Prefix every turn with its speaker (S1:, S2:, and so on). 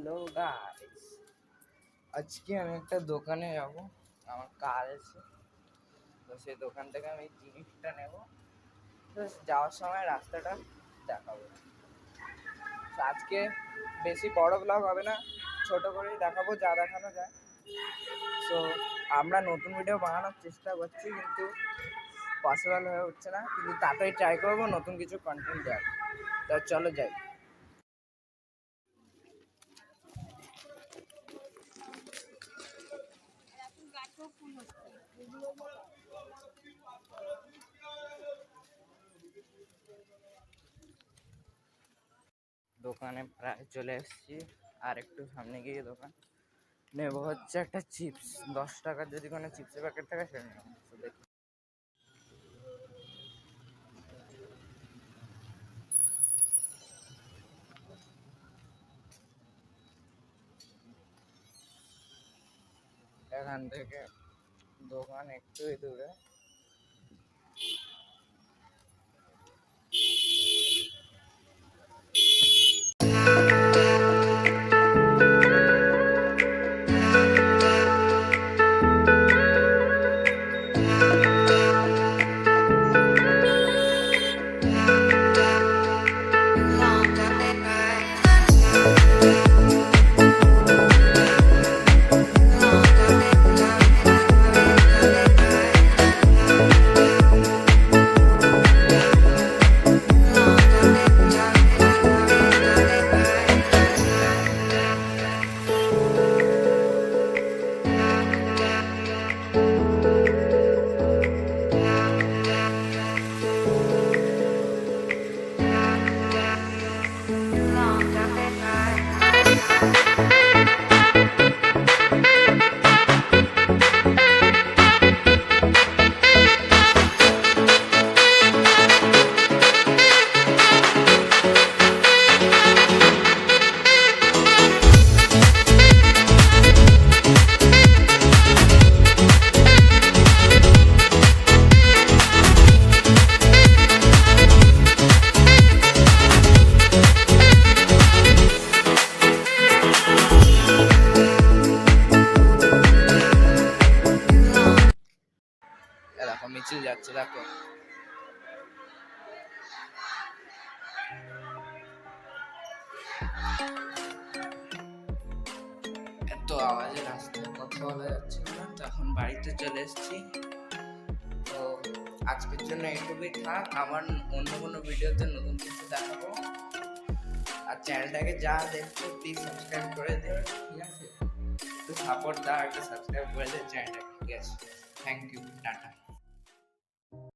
S1: Hello guys, আজকে আমি একটা দোকানে যাব। আমার কার আছে, তো সেই দোকান থেকে আমি জিনিসটা নেব। তো যাওয়ার সময় রাস্তাটা দেখাবো। তো আজকে বেশি বড় ব্লগ হবে না, ছোট করেই দেখাবো যা দেখানো যায়। তো আমরা নতুন ভিডিও বানানোর চেষ্টা করছি, কিন্তু পসিবল হয়ে উঠছে না, কিন্তু তাতেই ট্রাই করবো নতুন কিছু কন্টেন্ট দেওয়ার। তো চলো যাই। দোকানে প্রায় চলে এসেছি, আর একটু সামনে গিয়ে দোকান নেব হচ্ছে একটা চিপস। 10 টাকার যদি কোনো চিপসের প্যাকেট থাকে সেটা নেব। তো দেখি এখান থেকে দোকান একটুই দূরে। এরকম মিছিল যাচ্ছে, দেখো। এত আওয়াজে রাস্তায় কথা বলা যাচ্ছে না, তো এখন বাড়িতে চলে এসেছি। তো আজকের জন্য এইটুকুই থাক। আবার অন্য কোনো ভিডিওতে নতুন কিছু দেখাবো। আর চ্যানেলটাকে যা দেখছো প্লিজ সাবস্ক্রাইব করে দিও, ঠিক আছে? একটু সাপোর্ট দাও, একটু সাবস্ক্রাইব করে দিও চ্যানেলটাকে, ঠিক আছে? Thank you, tata.